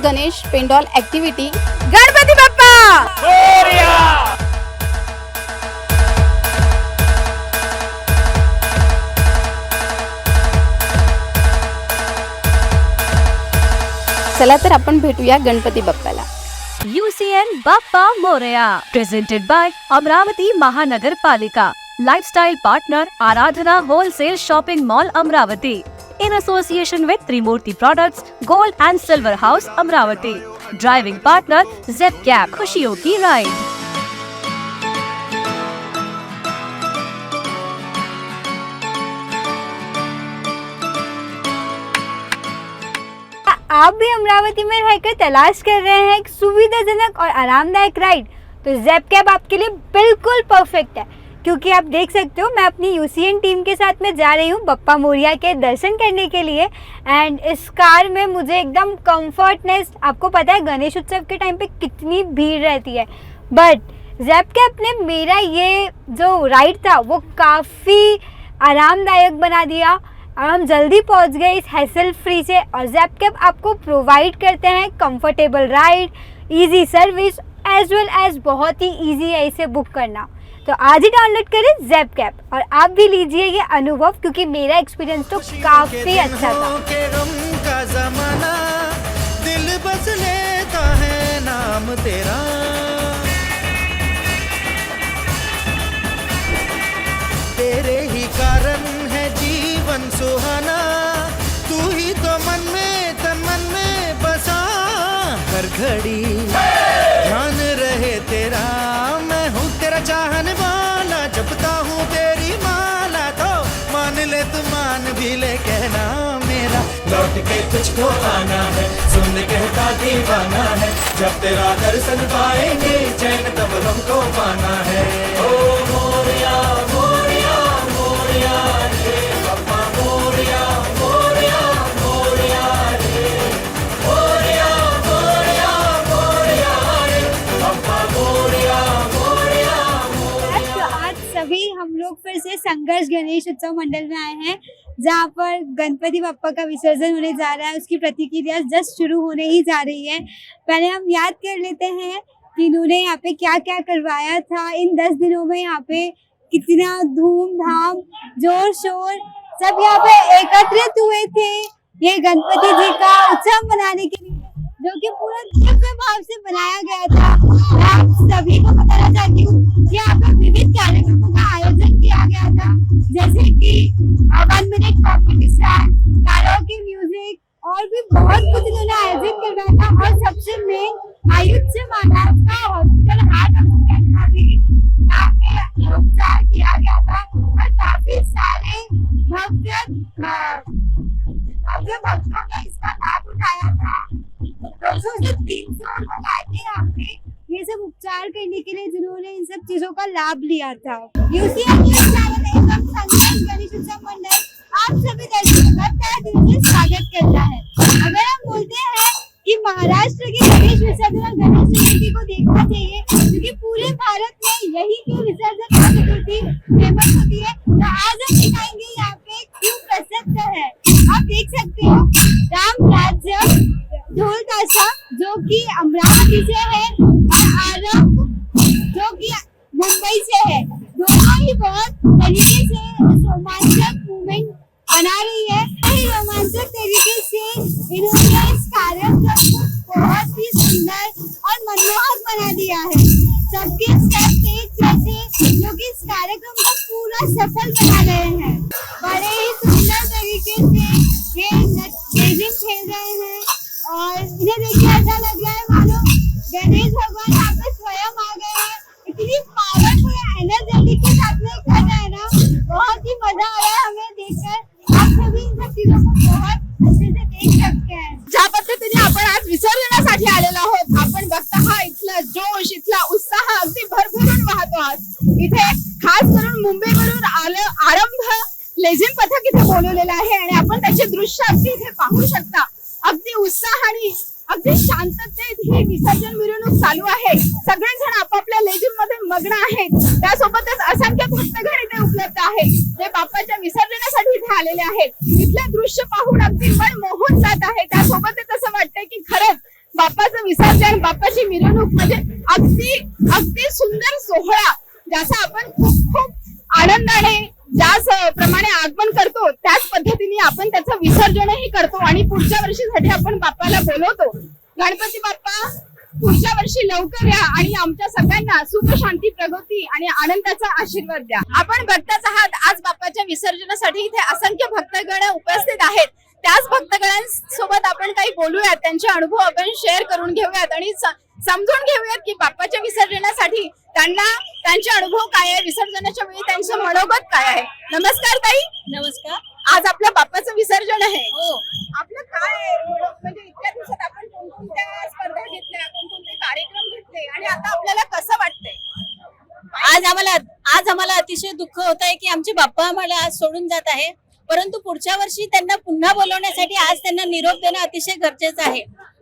Ganesh pandal activity Ganpati Bappa Morya! चला तर आपण भेटूया गणपती बाप्पाला. UCN Bappa Morya presented by Amravati महानगरपालिका. Lifestyle partner Aradhana wholesale shopping mall Amravati. In association with Trimurti Products, Gold and Silver House Amravati. Driving partner जेप कैब. खुशियों की राइड. आप भी अमरावती में रहकर तलाश कर रहे हैं एक सुविधाजनक और आरामदायक राइड, तो ज़ेप कैब आपके लिए बिल्कुल परफेक्ट है. क्योंकि आप देख सकते हो मैं अपनी यूसीएन टीम के साथ में जा रही हूँ बप्पा मोरिया के दर्शन करने के लिए. एंड इस कार में मुझे एकदम कंफर्टनेस, आपको पता है गणेश उत्सव के टाइम पे कितनी भीड़ रहती है, बट ज़ेप कैब ने मेरा ये जो राइड था वो काफ़ी आरामदायक बना दिया और हम जल्दी पहुंच गए इस हैसल फ्री से. और ज़ेप कैब आपको प्रोवाइड करते हैं comfortable ride, easy service as well as बहुत ही इजी है इसे बुक करना. तो आज ही डाउनलोड करें ज़ेप कैब और आप भी लीजिए ये अनुभव, क्योंकि मेरा एक्सपीरियंस तो काफ़ी अच्छा था. दिल बस लेता है नाम तेरा, तेरे ही कारण है जीवन सुहाना, तू ही तो मन में तन मन में बसा, हर घड़ी ध्यान रहे तेरा, मैं हूँ तेरा चाहने वाला, जपता हूँ तेरी माला, तो मान ले तू मान भी ले कहना मेरा, लौट के तुझको आना है, सुन कहता दीवाना है, जब तेरा दर्शन पाएंगे चैन तब हमको पाना है. ओ मोरया मोरया मोरया रे बाप्पा मोरया मोरया मोरया रे, मोरया मोरया मोरया रे बाप्पा मोरया मोरया मोरया. तो आज सभी हम लोग फिर से संघर्ष गणेश उत्सव मंडल में आए हैं, जहाँ पर गणपति बाप्पा का विसर्जन होने जा रहा है. उसकी प्रतिक्रिया जस्ट शुरू होने ही जा रही है. पहले हम याद कर लेते हैं कि इन्होंने यहाँ पे क्या क्या करवाया था इन 10 दिनों में. यहाँ पे कितना धूमधाम जोर शोर सब यहाँ पे एकत्रित हुए थे ये गणपति जी का उत्सव मनाने के लिए, जो कि पूरा दिव्य भाव से बनाया गया था. मैं आप सभी को बताना चाहती हूँ कि यहाँ पे विविध कार्यक्रमों का आयोजन किया गया था, जैसे कि 1 मिनट कॉम्पिटिशन, कैरोके म्यूजिक और भी बहुत कुछ इन्होंने आयोजन करवाया था. और सबसे मेन आयुष्य महाराज का हॉस्पिटल हार्ट हॉस्पिटल का भी यहाँ पे उपचार किया गया था. और काफी सारे भव्य भक्तों ने इसका लाभ उठाया था. 200 से 300 लोग आए थे यहाँ पे ये सब उपचार करने के लिए, जिन्होंने इन सब चीजों का लाभ लिया था. यूसीएन न्यूज़ चैनल एवं संघर्ष गणेश उत्सव मंडल आप सभी दर्शकों का तहे दिल से स्वागत करता है. अगर हम बोलते हैं कि महाराष्ट्र के गणेश विसर्जन और गणेश चतुर्थी को देखना चाहिए, क्योंकि पूरे भारत में यही की विसर्जन और चतुर्थी फेमस होती है, तो आज हम दिखाएंगे यहाँ पे क्यों प्रसिद्ध है. आप देख सकते हो राम राज्य ढोल ताशा जो कि अमरावती से है और आरंभ जो कि मुंबई से है. दोनों ही बहुत तरीके से रोमांचक मूवमेंट बना रही है. वही रोमांचक तरीके से इन्होंने इस कार्यक्रम को बहुत ही सुंदर और मनमोहक बना दिया है. सबके स्टेप एक जैसे, जो कि इस कार्यक्रम को पूरा सफल बना रहे हैं. बड़े ही सुंदर तरीके से ये गेमिंग खेल रहे हैं और इन्हें देखिए ऐसा लग रहा है मानो गणेश भगवान यहाँ पे स्वयं आ गए हैं. इतनी पावरफुल एनर्जेटिक के साथ में कर रहे हैं ना, बहुत ही मजा आ रहा है हमें देखकर. आप सभी इन सब चीजों को बहुत अच्छे से देख सकते हैं. ज्या पद्धतीने आपण आज विसर्जनासाठी आलेलो आहोत, आपण बघता हा इथला जोश, इथला उत्साह अगदी भरभरून वाहतो आहोत. इथे खास करून मुंबईवरून आरंभ लेझिम पथक इथे बोलवलेलं आहे आणि आपण त्याचे दृश्य अगदी इथे पाहू शकता. अगदी उत्साहाने अगदी शांततेत ही विसर्जन मिरवणूक चालू आहे. सगळेजण आपापल्या लेझिम मध्ये मग्न आहेत. त्यासोबतच असंख्य भक्तगण इथे उपलब्ध आहेत जे बाप्पाच्या विसर्जनासाठी इथे आलेले आहेत. इथले दृश्य पाहून अगदी मन मोहून जात आहे. त्यासोबतच असं वाटतंय की खरंच बाप्पाचं विसर्जन, बाप्पाची मिरवणूक म्हणजे अगदी अगदी सुंदर सोहळा ज्याचा आपण खूप खूप आनंदाने ज्याच प्रमाणे आगमन करतो त्याच पद्धतीने आपण त्याचं विसर्जनही करतो आणि पुढच्या वर्षीसाठी आपण बाप्पाला बोलवतो. गणपती बाप्पा पुढच्या वर्षी लवकर या आणि आमच्या सगळ्यांना सुख शांती प्रगती आणि आनंदाचा आशीर्वाद द्या. आपण बघताच आहात आज बाप्पाच्या विसर्जनासाठी इथे असंख्य भक्तगण उपस्थित आहेत. त्याच भक्तगणांसोबत आपण काही बोलूयात, त्यांचे अनुभव आपण शेअर करून घेऊयात आणि समजून घेऊयात की बाप्पाच्या विसर्जनासाठी त्यांना त्यांचे अनुभव काय आहे, विसर्जनाच्या वेळी त्यांचं मनोगत काय आहे. नमस्कार ताई. नमस्कार. आज आपल्या बाप्पाचं विसर्जन आहे. हो, आपलं काय आहे? म्हणजे इतक्या दिवसात आपण कोणकोणत्या स्पर्धा घेतल्या, कोणकोणते कार्यक्रम घेतले आणि आता आपल्याला कसं वाटतंय? आज आम्हाला अतिशय दुःख होत आहे की आमचे बाप्पा आम्हाला आज सोडून जात आहे. परंतु पुढच्या वर्षी त्यांना पुन्हा बोलवण्यासाठी आज त्यांना निरोप देणं अतिशय गरजेचं आहे.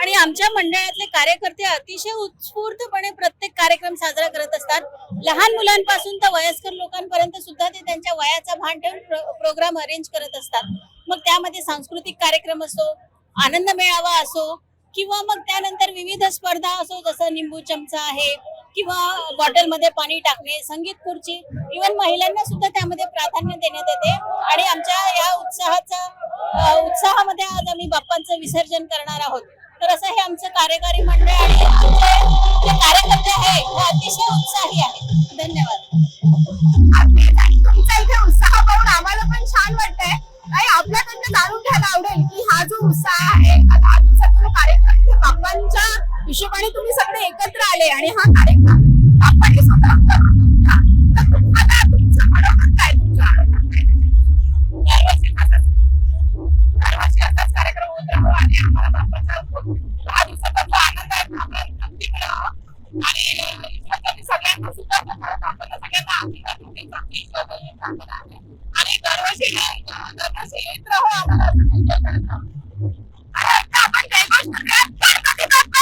आणि आमच्या मंडळातले कार्यकर्ते अतिशय उत्स्फूर्तपणे प्रत्येक कार्यक्रम साजरा करत असतात. लहान मुलांपासून तर वयस्कर लोकांपर्यंत सुद्धा ते त्यांच्या वयाचा भान ठेवून प्रोग्राम अरेंज करत असतात. मग त्यामध्ये सांस्कृतिक कार्यक्रम असो, आनंद मेळावा असो किंवा मग त्यानंतर विविध स्पर्धा असो, जसं निंबू चमचा आहे किंवा बॉटलमध्ये पाणी टाकणे, संगीत खुर्ची, इव्हन महिलांना सुद्धा त्यामध्ये प्राधान्य देण्यात येते. आणि आमच्या या उत्साहामध्ये आज आम्ही बाप्पांचं विसर्जन करणार आहोत. तर असं हे आमचं कार्यकारी मंडळ आणि आमचे जे कार्यकर्ते आहे हे अतिशय उत्साही आहेत. धन्यवाद. तुमचा इथे उत्साह पाहून आम्हाला पण छान वाटतंय. काही आपल्याकडनं जाणून घ्यायला आवडेल की हा जो उत्साह आहे, आता हा तुमचा कार्यक्रम इथे बाप्पांच्या हिशोबाने तुम्ही सगळे एकत्र आले आणि हा कार्यक्रम बाप्पांनी स्वतः करून घेतला. तर तुम्हाला तुमचं मनोगत काय, तुमचं अनुभव काय? दरवर्षी असाच कार्यक्रम होत राहतो आणि आम्हाला बाप्पाचा 10 दिवसाचा आनंद आहे. अगदी मिळावा आणि सगळ्यांना सुद्धा बाप्पाला सगळ्यांना आणि दरवर्षी येत राहू. आम्हाला आपण काही गोष्ट गणपती बाप्पा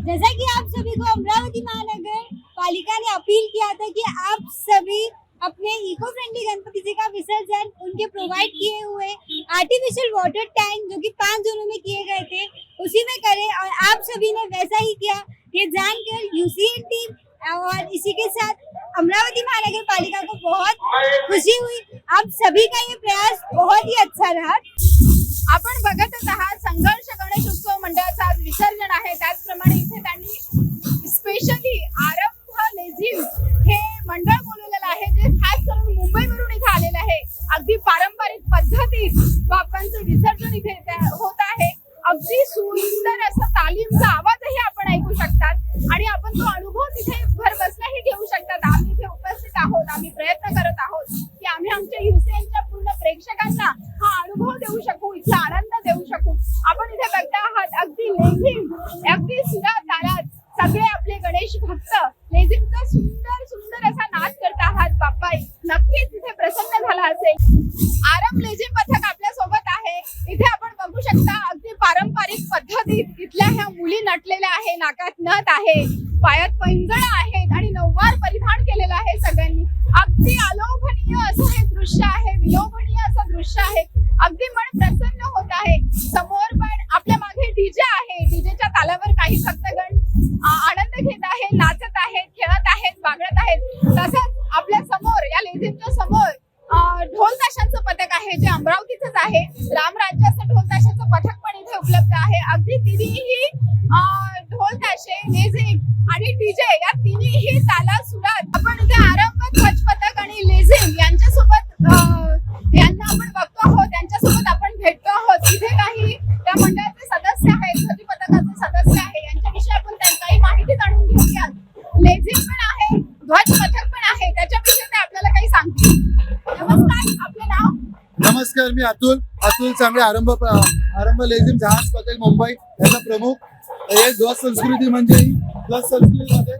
जैसा कि आप सभी को अमरावती महानगर पालिका ने अपील किया था कि आप सभी अपने इको फ्रेंडली गणपति जी का विसर्जन उनके प्रोवाइड किए हुए आर्टिफिशियल वाटर टैंक जो कि 5 जोनों में किए गए थे उसी में करें, और आप सभी ने वैसा ही किया. ये जानकर यूसीएल टीम और इसी के साथ अमरावती महानगर पालिका को बहुत खुशी हुई. आप सभी का ये प्रयास बहुत ही अच्छा रहा. आपण बघतच आहात संघर्ष गणेश उत्सव मंडळाचं आज विसर्जन आहे. त्याचप्रमाणे इथे त्यांनी स्पेशली आरंभ लेझिम हे मंडळ बोलवलेलं आहे, जे खास करून मुंबईवरून इथे आलेलं आहे. अगदी पारंपरिक पद्धतीत बाप्पांचं विसर्जन इथे होत आहे. अगदी सुंदर असा तालीमचा आवाजही आपण ऐकू शकतात आणि आपण तो अनुभव तिथे घर बसल्याही घेऊ शकतात. आम्ही इथे उपस्थित आहोत, आम्ही प्रयत्न करत आहोत की आम्ही आमच्या युसीएनच्या पूर्ण प्रेक्षकांना हा अनुभव देऊ शकू, इथला आनंद देऊ शकू. आपण इथे बघता आहात अगदी लेझिम, अगदी सुरा तालात सगळे आपले गणेश भक्त लेझिमचा सुंदर सुंदर असा नाच करत आहात. बाप्पा नक्कीच इथे प्रसन्न झाला असेल. आरंभ लेझिम पथक आपल्या सोबत आहे. इथे आपण बघू शकता अगदी पारंपरिक पद्धतीत इथल्या ह्या मुली नटलेल्या आहे, नाकात नथ आहे, पायात पैंजण आहेत आणि नऊवार परिधान केलेलं आहे सगळ्यांनी. अगदी अलोभनीय असं हे दृश्य आहे, विलोभनीय असं दृश्य आहे. अगदी मन प्रसन्न होत आहे. समोर पण आपल्या मागे डीजे आहे. डीजेच्या तालावर काही भक्तगण आनंद घेत आहेत, नाचत आहेत, खेळत आहेत, बागडत आहेत. तसंच आपल्या समोर या लेझिमच्या समोर ढोल ताशांचं पथक आहे, जे अमरावतीचंच आहे. रामराज्य असं ढोल ताशांचं पथक पण इथे उपलब्ध आहे. अगदी तिन्ही ढोल ताशे, लेझिम आणि डीजे या तिन्ही ताला सुरात आपण इथे आरंभ ध्वज पथक आणि लेझिम यांच्यासोबत यांना आपण बघतो आहोत, त्यांच्यासोबत आपण भेटतो आहोत. इथे काही त्या मंडळाचे सदस्य आहेत, ध्वज पथकाचे सदस्य आहे, यांच्याविषयी आपण काही माहिती जाणून घेऊयात. लेझिम पण आहे, ध्वज पथक पण आहे, त्याच्याविषयी ते आपल्याला काही सांगतील. नमस्कार, आपलं नाव? नमस्कार, मी अतुल चांगले आरंभ लेझिम जहाज पथक मुंबई याचा प्रमुख. हे ध्वज संस्कृती म्हणजे ध्वज संस्कृतीमध्ये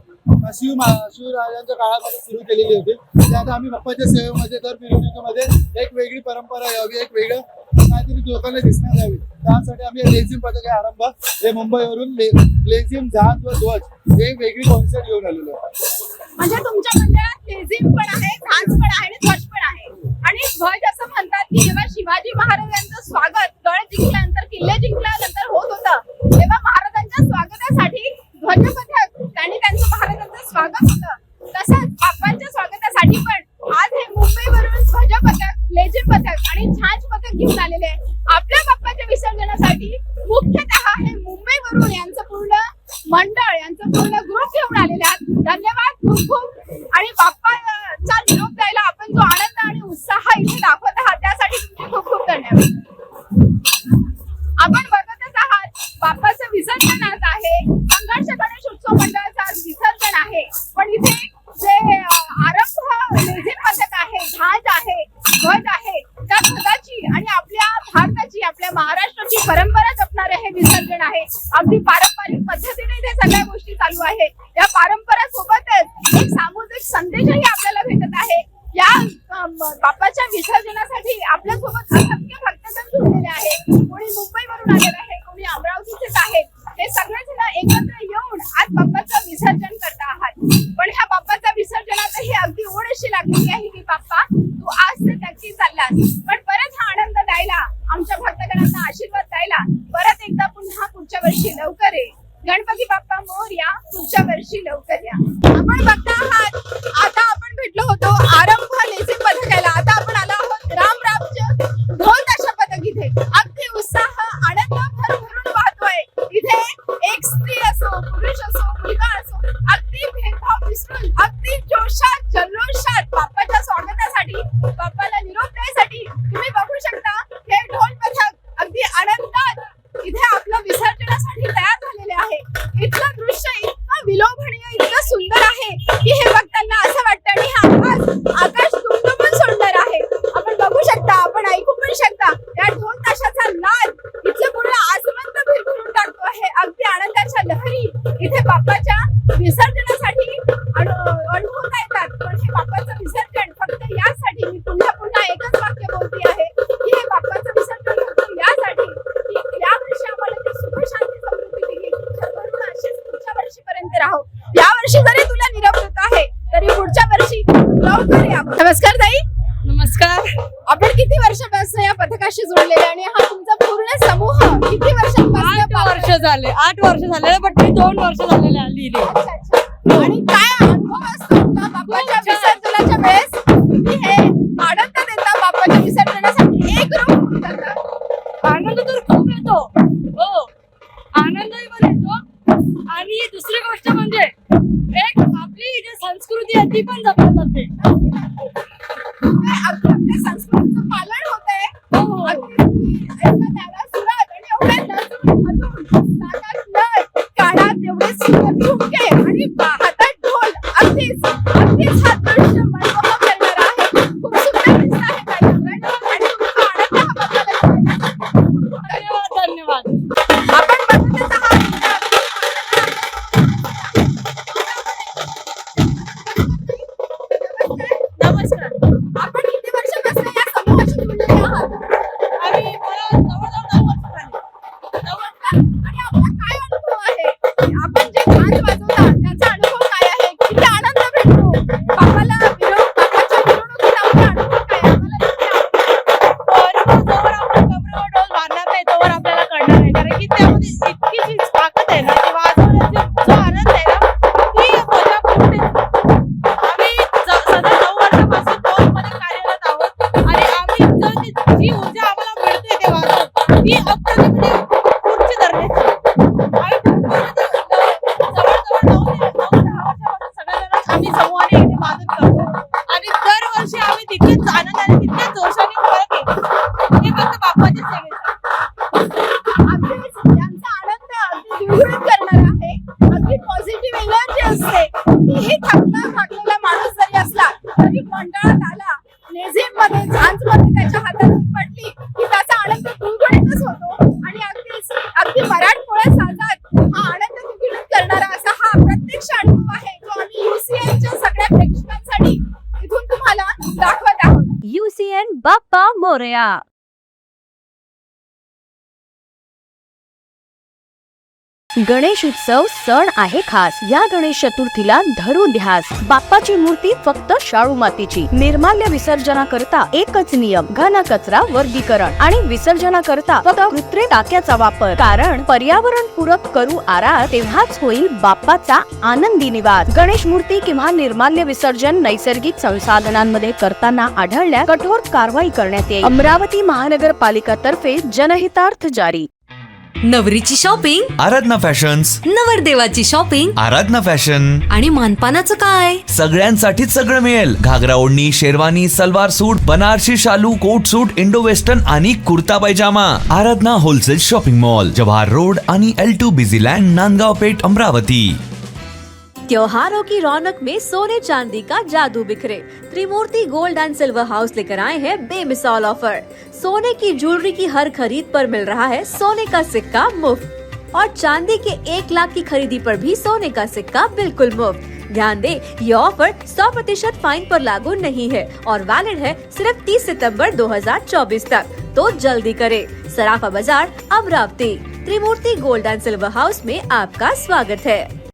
शिवराजांच्या काळामध्ये सुरू केलेली होती. ते आता आम्ही बाप्पाच्या सेवेमध्ये दर मिरवणुकीमध्ये एक वेगळी परंपरा यावी, एक वेगळं काहीतरी लोकांना दिसण्यात यावी, त्यासाठी आम्ही लेझिम पथक हे आरंभ हे मुंबईवरून लेझिम जहाज व ध्वज हे वेगळी कॉन्सेप्ट घेऊन आलेलो आहे. म्हणजे तुमच्या मंडळात लेझिम पण आहे, झांज पण आहे आणि ध्वज पण आहे. आणि ध्वज असं म्हणतात की जेव्हा शिवाजी महाराजांचं स्वागत गड जिंकल्यानंतर, किल्ले जिंकल्यानंतर होत होतं, तेव्हा महाराजांच्या स्वागतासाठी ध्वजपथक त्यांनी त्यांचं महाराजांचं स्वागत होतं. तसंच बाप्पांच्या स्वागतासाठी पण आज हे मुंबईवरून ध्वजपथक, लेझिम पथक आणि झांज पथक घेऊन आलेले आहे. आपल्या बाप्पाच्या विसर्जनासाठी मुख्यतः हे मुंबईवरून यांचं पूर्ण मंडळ, यांचं पूर्ण ग्रुप घेऊन आलेले आहेत. धन्यवाद खूप खूप. आणि बाप्पाचा निरोप द्यायला आपण जो आनंद आणि उत्साह इथे दाखवत आहात त्यासाठी तुमचे खूप खूप धन्यवाद. आपण बघतच आहात बाप्पाचं विसर्जन आज आहे. संघर्ष गणेश उत्सव मंडळाचं आज विसर्जन आहे. पण इथे जे आरंभ लेझिम पथक आहे, झांज आहे, ध्वज आहे, त्या ध्वजाची आणि आपल्या भारताची, आपल्या महाराष्ट्राची परंपरा जपणारे हे विसर्जन आहे. अगदी पारंपरिक पद्धतीने इथे सगळ्या गोष्टी चालू आहे. या परंपरा सोबतच एक सामुदायिक संदेशही आपल्याला भेटत आहे. या बाप्पाच्या विसर्जनासाठी आपल्यासोबत असंख्य भक्तजन जुळलेले आहेत. कोणी मुंबईवरून आलेले आहे, कोणी अमरावतीचेच आहेत. हे सगळेजण एकत्र येऊन आज बाप्पाचं विसर्जन करत आहात. पण ह्या बाप्पाच्या विसर्जनातही अगदी ओढ अशी लागलेली आहे की बाप्पा तू आज तर नक्की चाललास, पण परत हा आनंद द्यायला, आमच्या भक्तगणांना आशीर्वाद द्यायला परत एकदा पुन्हा पुढच्या वर्षी लवकर ये. गणपती बाप्पा मोरया, पुढच्या वर्षी लवकर या. आपण बघता आहात आता आपण भेटलो होतो आरंभ लेझिम पथकाला. आता आपण आलो आहोत रामराज्य ढोल ताशा पथक. इथे अगदी उत्साह, आनंद भरभरून वाहतोय. इथे एक स्त्री असो, पुरुष असो, मुलगा असो, अगदी भेदभाव विसरून अगदी जोशात, जल्लोषात बाप्पाच्या स्वागतासाठी, बाप्पाला निरोप द्यायसाठी तुम्ही बघू शकता हे ढोल पथक अगदी आनंदात इथे आपलं विसर्जनासाठी तयार झालेले आहे. इथलं दृश्य इतकं विलोभनीय, इतकं सुंदर आहे की हे बघताना असं वाटतं आणि हा आकाश दुमदुमून सोडणार आहे. आपण बघू शकता, आपण ऐकू पण शकता या ढोल ताशाचा नाद इथलं पूर्ण आसमंत भिरभरून टाकतो आहे. अगदी आनंदाच्या लहरी इथे बाप्पाच्या विसर्जनासाठी अनुभवता येतात. पण हे बाप्पाचं विसर्जन फक्त यासाठी, मी पुन्हा पुन्हा एकच वाक्य बोलते आहे की हे बाप्पाचं विसर्जन फक्त यासाठी की या वर्षी आम्हाला ती सुख, शांती, समृद्धी दिली. तुमच्याबरोबर अशीच पुढच्या वर्षीपर्यंत राहू. या वर्षी जरी तुला निरोप देत आहे तरी पुढच्या वर्षी लवकर या. नमस्कार ताई. नमस्कार. आपण किती वर्षापासून या पथकाशी जोडलेले आणि हा तुमचा पूर्ण समूह किती वर्षांपासून? 8 वर्ष झाले. 8 वर्ष झाले, पण मी 2 वर्ष झालेले आलेली. अच्छा, अच्छा. आणि काय अनुभव असतो आपला बाप्पाच्या विसर्जनाच्या वेळेस? तुम्ही हे आनंद देता बाप्पाच्या विसर्जनासाठी एक ग्रुप करता. आनंद तर खूप येतो. हो, आनंदही पण येतो. आणि दुसरी गोष्ट म्हणजे एक आपली जी संस्कृती आहे ती पण जपली जाते. आपल्या संस्कृतीचं पालन होतंय. हो. अगदी त्याला सुरात आणि एवढे नसून घालून, नाकात नथ, कानात एवढे सुंदर झुमके आणि हातात ढोल, अगदीच हा दृश्य मनमोहक करणारा आहे. खूप सुंदर दिसत आहे ताई. आणि तुमचा आनंद हा बघायला मिळाला. धन्यवाद. आपण बघतच आहात नमस्कार. आपण किती वर्षापासून या समूहाशी जोडलेले आहात? आणि मला जवळजवळ 9 वर्ष झाली. आणि आपला काय अनुभव आहे? आपण जे गाणं वाजवता त्याचा अनुभव काय आहे? किती आनंद भेटतो? बाप्पाच्या मिरवणुकीत आपला अनुभव काय आहे? आम्हाला बरोबर, जोवर आपण कमरेवर डोल बांधणार नाही तोवर आपल्याला कळणार नाही. कारण की त्यामध्ये इतकी जी ताकद आहे ना, ती वाजवण्याची जो आनंद आहे ना, ती मजा खूप येते. आम्ही सध्या 9 वर्षापासून डोलमध्ये कार्यरत आहोत आणि आम्ही जी ऊर्जा आम्हाला मिळते ते वाजवून, ती अप्रतिम म्हणजे पुढची धरण्याची. आम्ही जवळजवळ 9 ते 10 वर्षापासून सगळेजण आम्ही समूहाने इथे वाजत करतो. आणि दरवर्षी आम्ही तितकेच आनंदाने, तितक्याच जोशाने परत येतो. हे फक्त बाप्पाच्या सेवेसाठी. अगदीच यांचा आनंद अगदी द्विगुणित करणारा आहे. अगदी पॉझिटिव्ह एनर्जी असते. कितीही थकलेला माणूस जरी असला तरी मंडळात आला, लेझिम मध्ये, झांज मध्ये त्याच्या हातात पडली की त्याचा आनंद द्विगुणितच होतो. आणि अगदी मराठमोळ्या साजात हा आनंद द्विगुणित करणारा असा हा प्रत्यक्ष अनुभव आहे जो आम्ही UCNच्या सगळ्या प्रेक्षकांसाठी इथून तुम्हाला दाखवत आहोत. UCN बाप्पा मोरया. गणेश उत्सव सण आहे खास. या गणेश चतुर्थीला धरू ध्यास. बाप्पाची मूर्ती फक्त शाडू मातीची. निर्माल्य विसर्जनाकरता एकच नियम, घन कचरा वर्गीकरण आणि विसर्जनाकरता फक्त कृत्रिम टाक्याचा वापर. कारण पर्यावरण पूरक करू आरास, तेव्हाच होईल बाप्पाचा आनंदी निवास. गणेश मूर्ती किंवा निर्माल्य विसर्जन नैसर्गिक संसाधनांमध्ये करताना आढळल्यास कठोर कारवाई करण्यात येईल. अमरावती महानगरपालिकातर्फे जनहितार्थ जारी. नवरीची शॉपिंग आराधना फॅशन्स, नवरदेवाची शॉपिंग आराधना फॅशन. आणि मानपानाचं काय? सगळ्यांसाठीच सगळं मिळेल. घागरा ओढणी, शेरवानी, सलवार सूट, बनारसी शालू, कोट सूट, इंडो वेस्टर्न आणि kurta pyjama. Aradhana wholesale shopping mall, Jawahar road आणि L2 busy land, Nandgaon Peth, Amravati. त्योहारों की रौनक में सोने चांदी का जादू बिखरे. Trimurti gold and silver house लेकर आए हैं बेमिसाल ऑफर. सोने की ज्वेलरी की हर खरीद पर मिल रहा है सोने का सिक्का मुफ्त और चांदी के 1 लाख की खरीदी पर भी सोने का सिक्का बिल्कुल मुफ्त. ध्यान दें, ये ऑफर 100% फाइन पर लागू नहीं है और वैलिड है सिर्फ 30 सितंबर 2024 तक. तो जल्दी करें. सराफा बाजार, अमरावती. त्रिमूर्ति गोल्ड एंड सिल्वर हाउस में आपका स्वागत है.